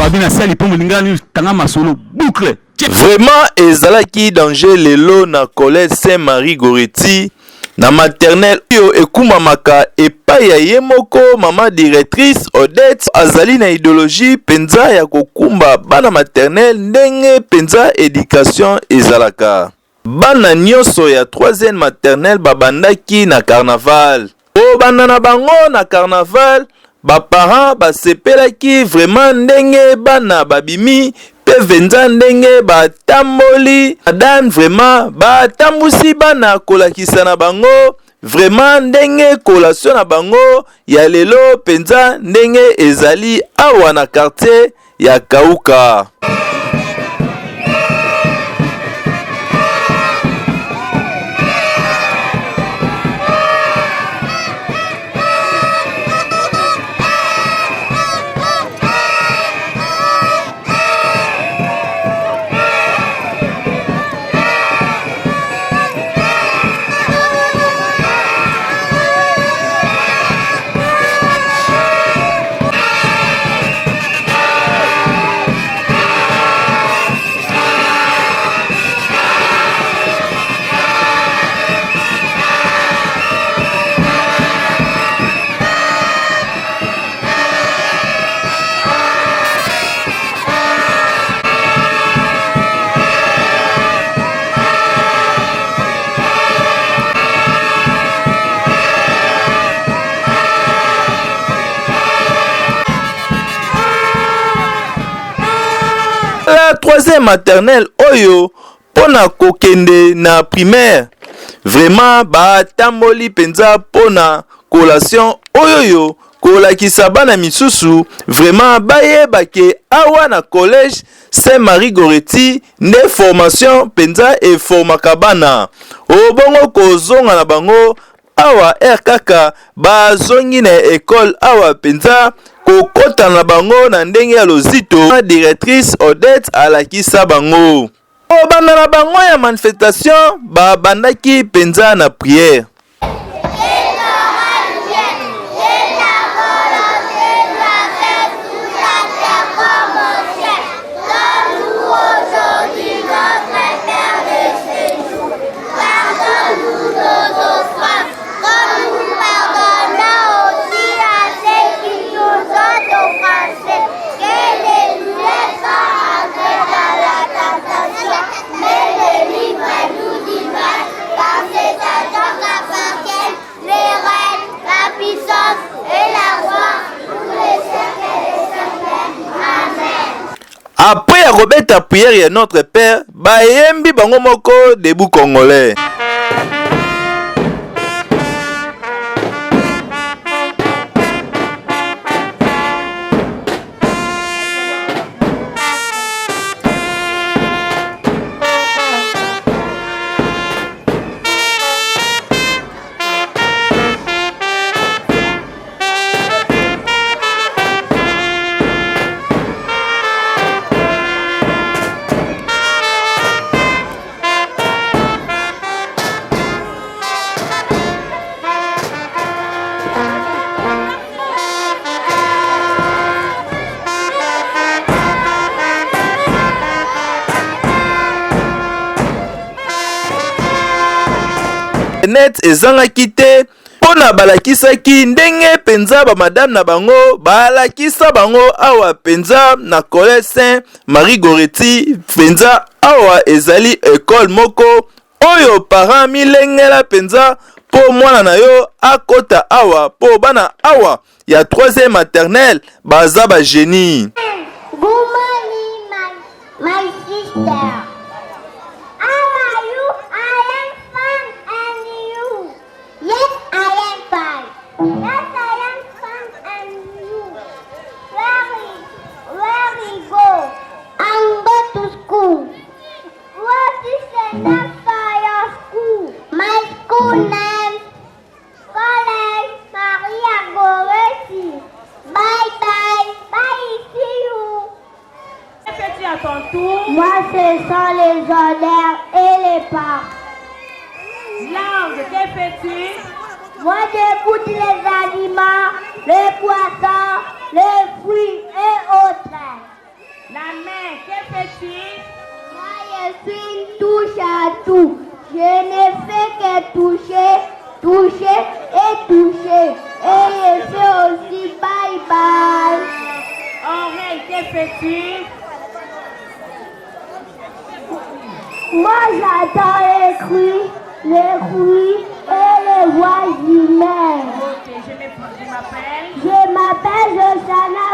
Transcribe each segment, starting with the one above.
Babina sali pour Mulingani tanga masolo boucle. Vraiment ezalaki danger lelo na collège Saint-Marie Goretti na maternelle yo ekumamaka epai ya ye moko mama directrice Odette azali na idéologie penza ya kokumba bana maternelle ndenge penza éducation ezalaka. Bana nyonso ya 3e maternelle babandaki na carnaval. O bana na bango na carnaval ba parents basepelaki vraiment ndenge bana babimi pe venza ndenge batamboli madame vraiment batambusi bana kolakisa na bango vraiment ndenge collation na bango ya lelo penza ndenge ezali awa na quartier ya Kauka. La 3e maternelle oyo pona kokende na primaire vraiment batamboli penza pona collation oyo kolakisa bana misusu vraiment bayebake awa na collège Saint-Marie Goretti nde formation penza e formaka bana obongo kozonga na bango awa kaka bazongi na école awa penza kokota na bango na ndenge ya lozito directrice Odette alakisa bango. O bana na bango ya manifestation babandaki penza na prière. Après ya kobeta prière ya notre Père, bayembi bango moko debout congolais. Net ezangaki te pona balakisaki ndenge penza ba madame na bango balakisa bango awa penza na collège Saint-Marie Goretti penza awa ezali école moko oyo parents milengela penza po mwana na yo akota awa po bana awa ya 3e maternelle baza ba génie. Good morning, my sister. Moi, ce sont les honneurs et les pas. Langue, que fais-tu? Moi, j'écoute les aliments, les poissons, les fruits et autres. main, que fais-tu? Moi, je suis une touche à tout. Je ne fais que toucher, toucher et toucher. Et je fais aussi bye bye. Oreille, que fais-tu? Moi, j'attends les cris et les voix humaines. Ok, je m'appelle. Je m'appelle Joshana.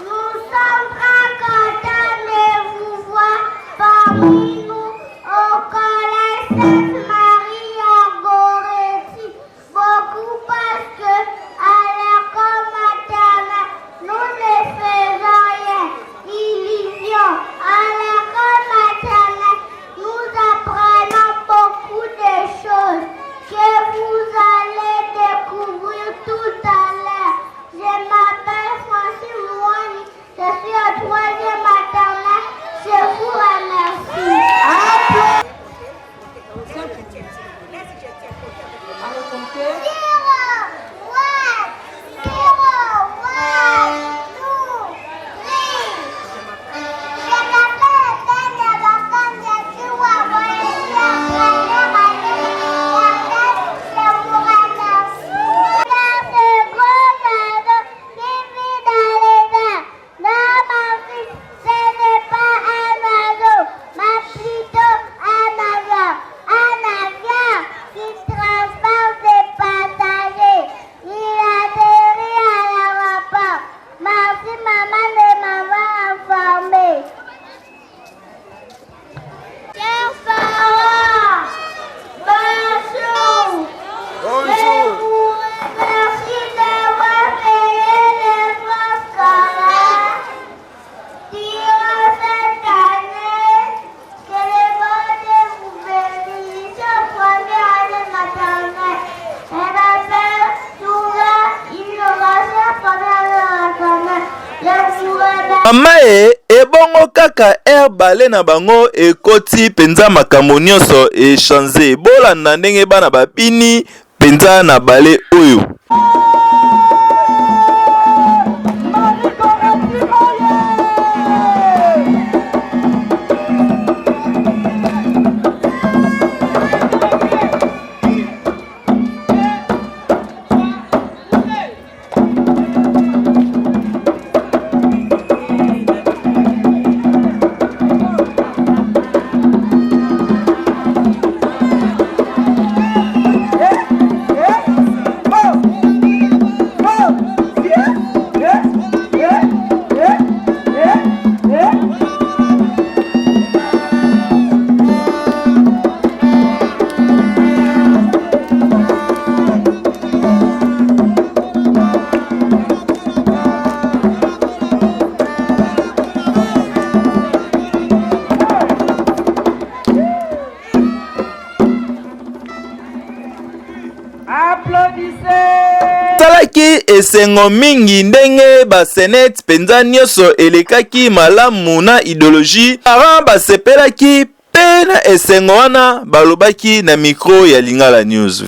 Nous sommes très contents de vous voir parmi nous au collège Sainte-Marie en Goretti. Beaucoup parce que à l'école maternelle, nous ne faisons rien. Illusion. À l'école maternelle, nous apprenons beaucoup de choses que vous allez découvrir tout à l'heure. Je m'appelle Francine Mouani, je suis au 3e maternelle. Je vous remercie. Mama ebongo kaka air balé na bango ekoti penza makambo nyonso echange bolanda ndenge bana babini penza na balé oyo. Salaki esengo mingi ndenge basenet penza nyonso elekaki malamu na idéologie. Parents basepelaki pe na esengo wana balobaki na micro ya Lingala News.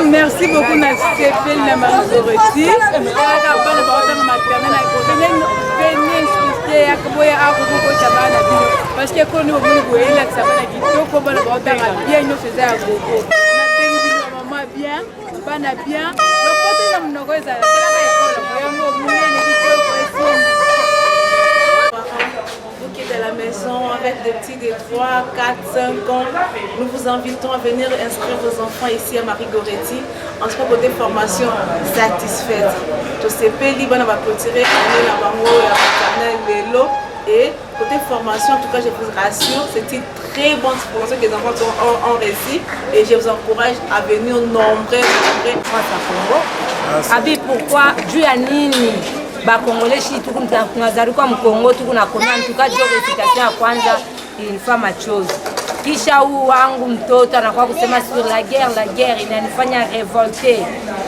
Merci beaucoup na sepel na Marie-Goretti. Parce que quand nous voulons là ça va la kitoko bana ba bien nous faisait à gogo. Na tengi maman bien, bana bien. Le côté na mnoko za la école, yango munene kitoko esoni. Vous qui êtes à la maison avec des petits de 3, 4, 5 ans, nous vous invitons à venir inscrire vos enfants ici à Marie-Goretti en tout cas pour des formations satisfaites. To sepeli bana ba clôturer année na bango ya maternelle vélo. Et côté formation, en tout cas, je vous rassure, c'est une très bonne formation que les enfants ont réussi. Et je vous encourage à venir nombreux. Abi, pourquoi Dieu a nini ba Congolais si tout comme Congo tout na en tout cas Dieu récitation à kwanza il fait ma chose. kisha huu wangu mtoto anakuwa kusema sur la guerre inanifanya revolter,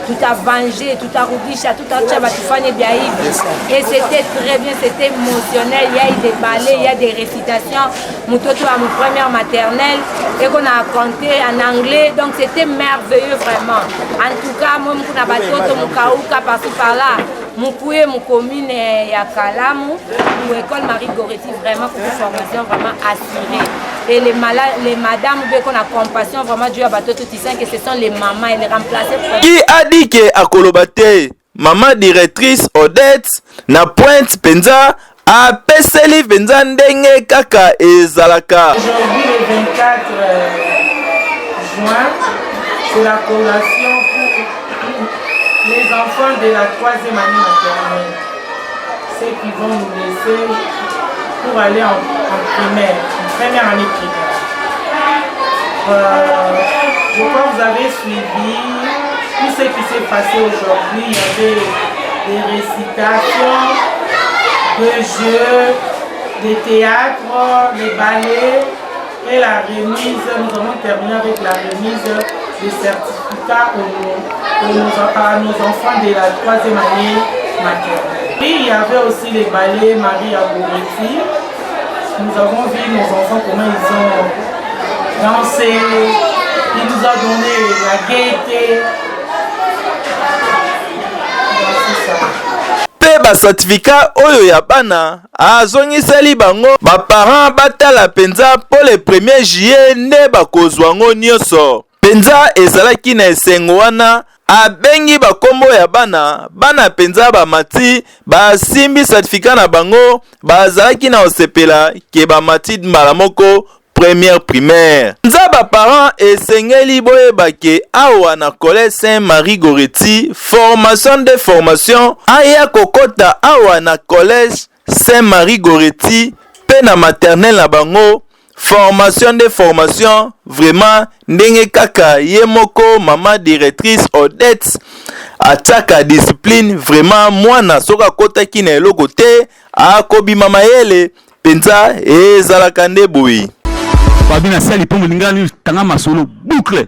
tutavanger, tutarudisha, tutaacha batufanye bia hivi. Et c'était très bien, c'était émotionnel. Il y a eu des ballets, il y a des récitations. Mtoto à mon première maternelle et qu'on a raconté en anglais, donc c'était merveilleux vraiment. En tout cas, moi mkuna batoto mukauka par-ci par-là. Mukoué, mon commune ya Kalamu, ou école Marie-Goretti, vraiment pour une formation vraiment assurée. Et les madames, qu'on a compassion, vraiment Dieu a battu tout ici, que ce sont les mamans et les remplacer. Qui a dit que à Kolobate, maman directrice Odette, na Pointe Penza, a peseli Penza ndenge kaka et Zalaka. Aujourd'hui, le 24 juin, c'est la collation pour les enfants de la 3e année maternelle. Ceux qui vont nous laisser pour aller en primaire, en première année primaire. Je crois que vous avez suivi tout ce qui s'est passé aujourd'hui. Il y avait des récitations, des jeux, des théâtres, des ballets et la remise. Nous avons terminé avec la remise des certificats à nos enfants de la 3e année maternelle. Puis il y avait aussi les ballets Marie Goretti. Nous avons vu nos enfants comment ils ont dansé. Il nous a donné la gaieté. C'est ça. Pe ba certificat oyo ya bana azongiseli bango ba parents batala penza pour le 1er juillet nde bakozwa ngo nyonso. Penza ezalaki na esengo wana abengi bakombo ya bana penza bamati basimbi certificat na bango bazalaki na osepela ke bamati mbala moko première primaire. Nza ba parents esengeli boyeba ke awa na Collège Saint-Marie Goretti formation de formation aya kokota awa na Collège Saint-Marie Goretti pe na maternelle na bango formation de formation vraiment ndenge kaka ye moko maman directrice Odette ataka discipline vraiment mwana soka kota ki na eloko te akobima mayele penza ezalaka nde boyi. Babina sali po mulingani tanga masolo boucle.